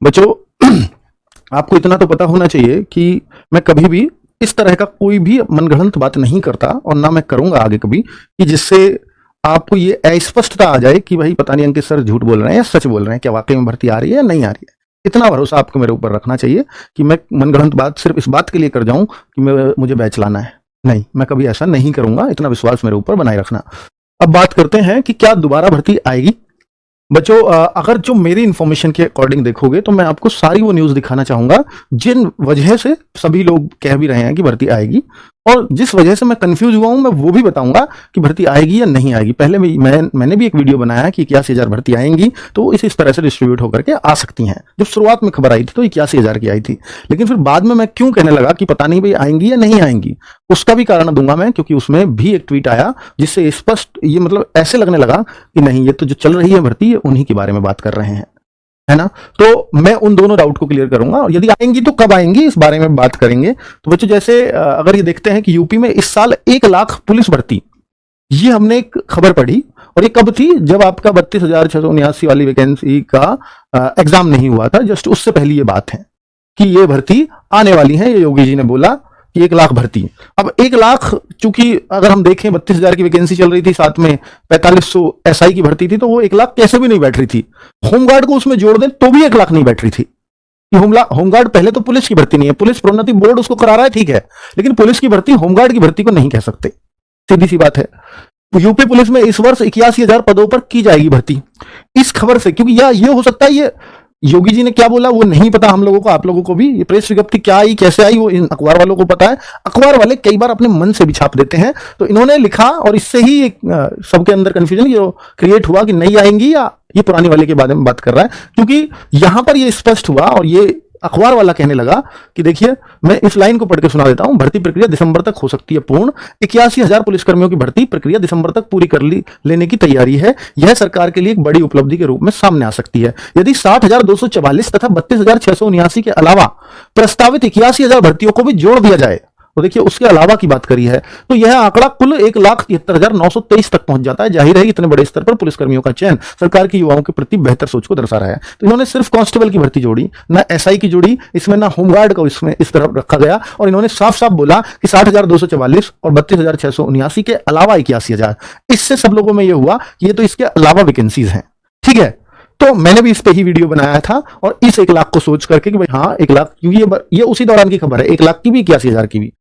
बच्चों आपको इतना तो पता होना चाहिए कि मैं कभी भी इस तरह का कोई भी मनगढ़ंत बात नहीं करता और ना मैं करूंगा आगे कभी कि जिससे आपको ये अस्पष्टता आ जाए कि भाई पता नहीं अंकित सर झूठ बोल रहे हैं या सच बोल रहे हैं, क्या वाकई में भर्ती आ रही है या नहीं आ रही है। इतना भरोसा आपको मेरे ऊपर रखना चाहिए कि मैं मनगढ़ंत बात सिर्फ इस बात के लिए कर जाऊं कि मुझे बैच लाना है। नहीं, मैं कभी ऐसा नहीं करूंगा। इतना विश्वास मेरे ऊपर बनाए रखना। अब बात करते हैं कि क्या दोबारा भर्ती आएगी। बच्चों अगर जो मेरी इंफॉर्मेशन के अकॉर्डिंग देखोगे तो मैं आपको सारी वो न्यूज़ दिखाना चाहूंगा जिन वजह से सभी लोग कह भी रहे हैं कि भर्ती आएगी, और जिस वजह से मैं कंफ्यूज हुआ हूं मैं वो भी बताऊंगा कि भर्ती आएगी या नहीं आएगी। पहले मैंने भी एक वीडियो बनाया कि 81,000 भर्ती आएंगी तो इस तरह से डिस्ट्रीब्यूट होकर के आ सकती हैं। जब शुरुआत में खबर आई थी तो 81,000 की आई थी, लेकिन फिर बाद में मैं क्यों कहने लगा कि पता नहीं भाई आएंगी या नहीं आएंगी, उसका भी कारण दूंगा मैं, क्योंकि उसमें भी एक ट्वीट आया जिससे स्पष्ट ये मतलब ऐसे लगने लगा कि नहीं, ये तो जो चल रही है भर्ती उन्हीं के बारे में बात कर रहे हैं, है ना। तो मैं उन दोनों डाउट को क्लियर करूंगा, और यदि आएंगी तो कब आएंगी इस बारे में बात करेंगे। तो बच्चों जैसे अगर ये देखते हैं कि यूपी में इस साल 1 लाख पुलिस भर्ती, ये हमने एक खबर पढ़ी, और ये कब थी, जब आपका 32,679 वाली वैकेंसी का एग्जाम नहीं हुआ था, जस्ट उससे पहले ये बात है कि ये भर्ती आने वाली है। ये योगी जी ने बोला कि 1 लाख भर्ती। अब 1 लाख, चूंकि अगर हम देखें 32,000 की वैकेंसी चल रही थी, साथ में 4500 एसआई की भर्ती थी, तो वो 1 लाख कैसे भी नहीं बैठ रही थी। होमगार्ड को उसमें जोड़ दें तो भी 1 लाख नहीं बैठ रही थी। होमगार्ड पहले तो पुलिस की भर्ती नहीं है, पुलिस प्रोन्नति बोर्ड उसको करा रहा है, ठीक है, लेकिन पुलिस की भर्ती होमगार्ड की भर्ती को नहीं कह सकते, सीधी सी बात है। यूपी पुलिस में इस वर्ष 81,000 पदों पर की जाएगी भर्ती, इस खबर से, क्योंकि ये हो सकता है ये योगी जी ने क्या बोला वो नहीं पता हम लोगों को, आप लोगों को भी। ये प्रेस विज्ञप्ति क्या आई कैसे आई वो इन अखबार वालों को पता है। अखबार वाले कई बार अपने मन से भी छाप देते हैं, तो इन्होंने लिखा और इससे ही सबके अंदर कंफ्यूजन ये क्रिएट हुआ कि नहीं आएंगी या ये पुरानी वाले के बारे में बात कर रहा है, क्योंकि यहां पर ये स्पष्ट हुआ और ये अखबार वाला कहने लगा कि देखिए, मैं इस लाइन को पढ़ के सुना देता हूं। भर्ती प्रक्रिया दिसंबर तक हो सकती है पूर्ण। 81,000 पुलिसकर्मियों की भर्ती प्रक्रिया दिसंबर तक पूरी कर लेने की तैयारी है। यह सरकार के लिए एक बड़ी उपलब्धि के रूप में सामने आ सकती है। यदि 60,244 तथा 32,679 के अलावा प्रस्तावित 81,000 भर्तियों को भी जोड़ दिया जाए, तो देखिए उसके अलावा की बात करी है, तो यह आंकड़ा कुल 1,73,923 तक पहुंच जाता है। जाहिर है इतने बड़े स्तर पर पुलिसकर्मियों का चयन सरकार की युवाओं के प्रति बेहतर सोच को दर्शा रहा है। तो इन्होंने सिर्फ कांस्टेबल की भर्ती जोड़ी, ना एसआई की जोड़ी, इसमें ना होमगार्ड को इसमें इस तरफ रखा गया, और इन्होंने साफ साफ बोला कि 60,244 और 32,679 के अलावा 81,000। इससे सब लोगों में यह हुआ कि ये तो इसके अलावा वैकेंसीज हैं, ठीक है। तो मैंने भी इस पे ही वीडियो बनाया था, और इस 1 लाख को सोच करके कि भाई हाँ 1 लाख, क्योंकि ये उसी दौरान की खबर है, 1 लाख की भी 81,000 की भी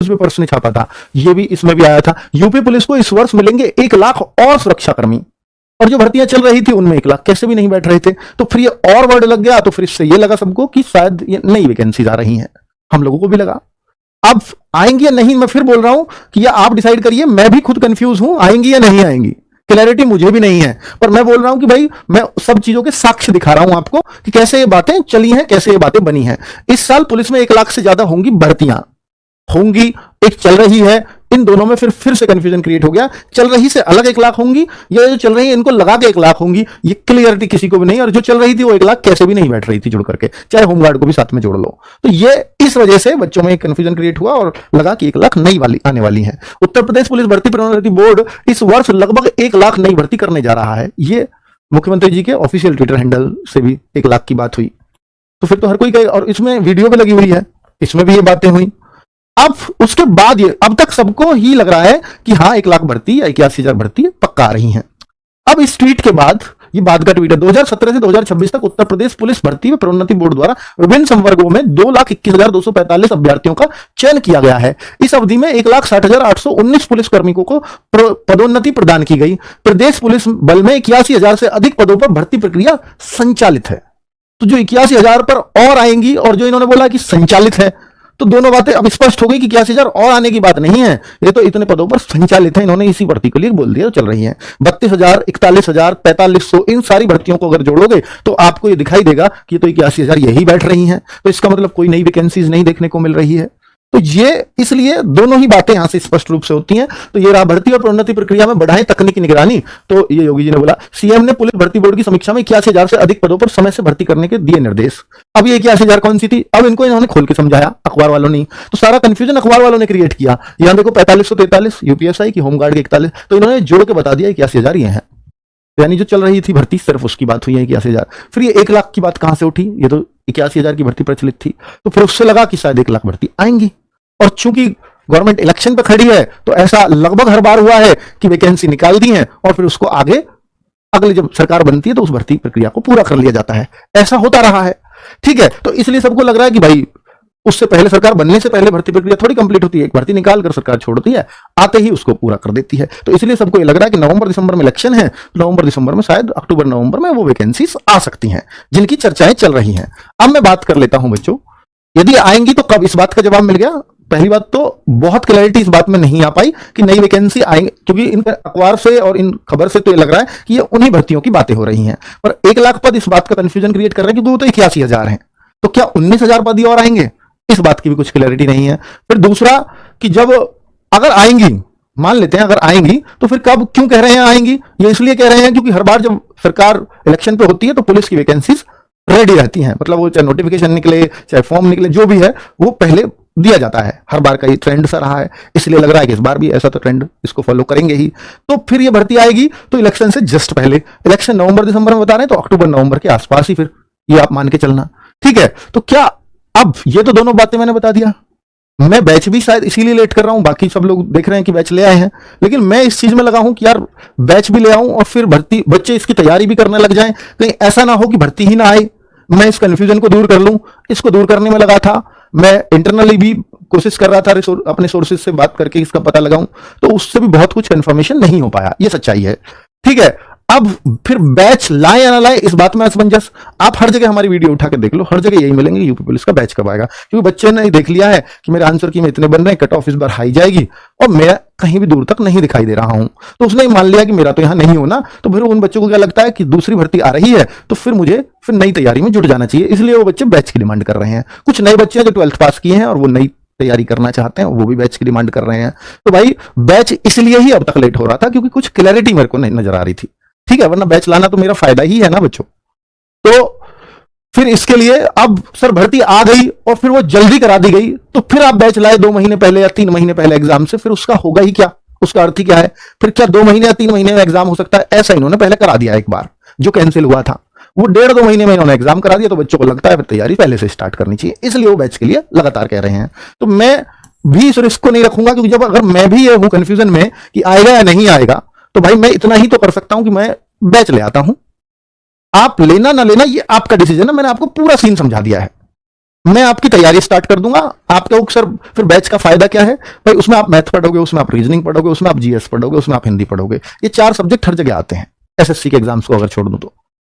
पेपर्स ने छापा था, ये भी इसमें भी आया था। यूपी पुलिस को इस वर्ष मिलेंगे 1 लाख और सुरक्षाकर्मी, और जो भर्तियां चल रही थी उनमें 1 लाख कैसे भी नहीं बैठ रहे थे। तो फिर ये और वर्ड लग गया, तो फिर इससे ये लगा सबको कि शायद ये नई वैकेंसीज आ रही हैं, हम लोगों को भी लगा। अब आएंगी या नहीं मैं फिर बोल रहा हूं कि ये आप डिसाइड करिए, मैं भी खुद कंफ्यूज हूं, आएंगी या नहीं आएंगी, क्लैरिटी मुझे भी नहीं है, पर मैं बोल रहा हूं कि भाई मैं सब चीजों के साक्ष्य दिखा रहा हूं आपको कि कैसे ये बातें चली हैं, कैसे ये बातें बनी हैं। इस साल पुलिस में 1 लाख से ज्यादा होंगी भर्तियां, होंगी, एक चल रही है, इन दोनों में फिर से कंफ्यूजन क्रिएट हो गया। चल रही से अलग 1 लाख होंगी, या जो चल रही है इनको लगा के 1 लाख होंगी, ये क्लियरिटी किसी को भी नहीं। और जो चल रही थी वो 1 लाख कैसे भी नहीं बैठ रही थी जुड़ करके, चाहे होमगार्ड को भी साथ में जोड़ लो। तो ये इस वजह से बच्चों में कंफ्यूजन क्रिएट हुआ और लगा कि 1 लाख नई वाली आने वाली है। उत्तर प्रदेश पुलिस भर्ती प्रोन्नति बोर्ड इस वर्ष लगभग 1 लाख नई भर्ती करने जा रहा है। ये मुख्यमंत्री जी के ऑफिशियल ट्विटर हैंडल से भी 1 लाख की बात हुई, तो फिर तो हर कोई कहेगा, और इसमें वीडियो भी लगी हुई है, इसमें भी ये बातें हुई। अब उसके बाद ये अब तक सबको ही लग रहा है कि हाँ 1 लाख भर्ती या 81,000 भर्ती पक्का आ रही हैं। अब इस ट्वीट के बाद, ये बाद का ट्वीट है, 2017 से 2026 तक उत्तर प्रदेश पुलिस भर्ती व प्रोन्नति बोर्ड द्वारा विभिन्न संवर्गों में 2,21,245 अभ्यर्थियों का चयन किया गया है। इस अवधि में 1,60,819 पुलिस कार्मिकों को पदोन्नति प्रदान की गई। प्रदेश पुलिस बल में 81,000 से अधिक पदों पर भर्ती प्रक्रिया संचालित है। तो जो 81,000 पर और आएंगी, और जो इन्होंने बोला कि संचालित है, तो दोनों बातें अब स्पष्ट हो गई कि 81,000 और आने की बात नहीं है, ये तो इतने पदों पर संचालित है। इन्होंने इसी भर्ती के लिए बोल दिया, तो चल रही है। 32,000, 41,000, 4500, इन सारी भर्तियों को अगर जोड़ोगे तो आपको ये दिखाई देगा कि तो 81,000 यही बैठ रही हैं। तो इसका मतलब कोई नई वैकेंसीज नहीं देखने को मिल रही है। तो ये इसलिए दोनों ही बातें यहां से स्पष्ट रूप से होती हैं। तो ये रहा भर्ती और प्रोन्नति प्रक्रिया में बढ़ाएं तकनीकी निगरानी। तो ये योगी जी ने बोला। सीएम ने पुलिस भर्ती बोर्ड की समीक्षा में 81,000 से अधिक पदों पर समय से भर्ती करने के दिए निर्देश। अब ये 81,000 कौन सी थी, अब इन्होंने खोल के समझाया, अखबार वालों ने। तो सारा कंफ्यूजन अखबार वालों ने क्रिएट किया। यहां देखो 4543 यूपीएसआई की, होमगार्ड की 41, तो इन्होंने जोड़ के बता दिया 81,000 ये है। यानी जो चल रही थी भर्ती सिर्फ उसकी बात हुई है 81,000। फिर ये 1 लाख की बात कहां से उठी? ये तो 81,000 की भर्ती प्रचलित थी, तो फिर उससे लगा कि शायद 1 लाख भर्ती आएंगी। और चूंकि गवर्नमेंट इलेक्शन पे खड़ी है तो ऐसा लगभग हर बार हुआ है कि वैकेंसी निकाल दी है और फिर उसको आगे अगली जब सरकार बनती है तो उस भर्ती प्रक्रिया को पूरा कर लिया जाता है। ऐसा होता रहा है, ठीक है। तो इसलिए सबको लग रहा है कि भाई उससे पहले, सरकार बनने से पहले भर्ती प्रक्रिया थोड़ी कंप्लीट होती है, एक भर्ती निकाल कर सरकार छोड़ती है, आते ही उसको पूरा कर देती है। तो इसलिए सबको ये लग रहा है कि नवंबर दिसंबर में इलेक्शन है, नवंबर दिसंबर में शायद अक्टूबर नवंबर में वो वैकेंसीज आ सकती हैं जिनकी चर्चाएं चल रही हैं। अब मैं बात कर लेता हूं बच्चों, यदि आएंगी तो कब, इस बात का जवाब मिल गया। पहली बात तो बहुत क्लैरिटी इस बात में नहीं आ पाई कि नई वैकेंसी आएंगे, क्योंकि इन अखबार से और इन खबर से तो ये लग रहा है कि ये उन्हीं भर्तियों की बातें हो रही हैं। पर 1 लाख पद इस बात का कंफ्यूजन क्रिएट कर रहे हैं क्योंकि वो तो 81,000 हैं, तो क्या 19,000 पद ही और आएंगे? इस बात की भी कुछ क्लैरिटी नहीं है। फिर दूसरा कि जब अगर आएंगी, मान लेते हैं अगर आएंगी, तो फिर कब, क्यों कह रहे हैं आएंगी? ये इसलिए कह रहे हैं क्योंकि हर बार जब सरकार इलेक्शन पे होती है तो पुलिस की वैकेंसीज रेडी रहती हैं, मतलब वो चाहे नोटिफिकेशन निकले चाहे फॉर्म निकले, जो भी है वो पहले दिया जाता है। हर बार का ये ट्रेंड सा रहा है, इसलिए लग रहा है कि इस बार भी ऐसा तो ट्रेंड इसको फॉलो करेंगे ही। तो फिर ये भर्ती आएगी तो इलेक्शन से जस्ट पहले, इलेक्शन नवंबर दिसंबर में बता रहे हैं तो अक्टूबर नवंबर के आसपास ही फिर ये आप मान के चलना, ठीक है। तो क्या अब ये तो दोनों बातें मैंने बता दिया, मैं बैच भी शायद इसीलिए लेट कर रहा हूं, बाकी सब लोग देख रहे हैं कि बैच ले आए हैं, लेकिन मैं इस चीज में लगा हूं कि यार बैच भी ले आऊं और फिर भर्ती, बच्चे इसकी तैयारी भी करने लग जाएं, कहीं ऐसा ना हो कि भर्ती ही ना आए। मैं इस कंफ्यूजन को दूर कर लूं, इसको दूर करने में लगा था। मैं इंटरनली भी कोशिश कर रहा था, अपने सोर्सेज से बात करके इसका पता लगाऊं, तो उससे भी बहुत कुछ कंफर्मेशन नहीं हो पाया, ये सच्चाई है, ठीक है। अब फिर बैच लाए या ना लाए इस बात में असमंजस, आप हर जगह हमारी वीडियो उठा के देख लो, हर जगह यही मिलेंगे यूपी पुलिस का बैच कब आएगा, क्योंकि बच्चे ने देख लिया है कि मेरे आंसर की में इतने बन रहे हैं, कट ऑफ इस बार हाई जाएगी और मैं कहीं भी दूर तक नहीं दिखाई दे रहा हूं, तो उसने मान लिया कि मेरा तो यहां नहीं होना। तो फिर उन बच्चों को क्या लगता है कि दूसरी भर्ती आ रही है तो फिर मुझे फिर नई तैयारी में जुट जाना चाहिए, इसलिए वो बच्चे बैच की डिमांड कर रहे हैं। कुछ नए बच्चे हैं जो 12th पास किए हैं और वो नई तैयारी करना चाहते हैं, वो भी बैच की डिमांड कर रहे हैं। तो भाई बैच इसलिए ही अब तक लेट हो रहा था क्योंकि कुछ क्लैरिटी मेरे को नहीं नजर आ रही थी, ठीक है, वरना बैच लाना तो मेरा फायदा ही है ना बच्चों। तो फिर इसके लिए अब सर भर्ती आ गई और फिर वो जल्दी करा दी गई, तो फिर आप बैच लाए 2 महीने पहले या 3 महीने पहले एग्जाम से, फिर उसका होगा ही क्या, उसका अर्थ ही क्या है? फिर क्या 2 महीने या 3 महीने में एग्जाम हो सकता है? ऐसा इन्होंने पहले करा दिया एक बार, जो कैंसिल हुआ था वो 1.5-2 महीने में इन्होंने एग्जाम करा दिया, तो बच्चों को लगता है फिर तैयारी पहले से स्टार्ट करनी चाहिए, इसलिए वो बैच के लिए लगातार कह रहे हैं। तो मैं भी इस रिस्क को नहीं रखूंगा, क्योंकि जब अगर मैं भी ये हूं कंफ्यूजन में कि आएगा या नहीं आएगा, तो भाई मैं इतना ही तो कर सकता हूं कि मैं बैच ले आता हूं, आप लेना ना लेना ये आपका डिसीजन है। मैंने आपको पूरा सीन समझा दिया है, मैं आपकी तैयारी स्टार्ट कर दूंगा। आप कहोगे सर फिर बैच का फायदा क्या है? भाई उसमें आप मैथ पढ़ोगे, उसमें आप रीजनिंग पढ़ोगे, उसमें आप जीएस पढ़ोगे, उसमें आप हिंदी पढ़ोगे, ये 4 सब्जेक्ट हर जगह आते हैं एसएससी के एग्जाम्स को अगर छोड़ दूं तो।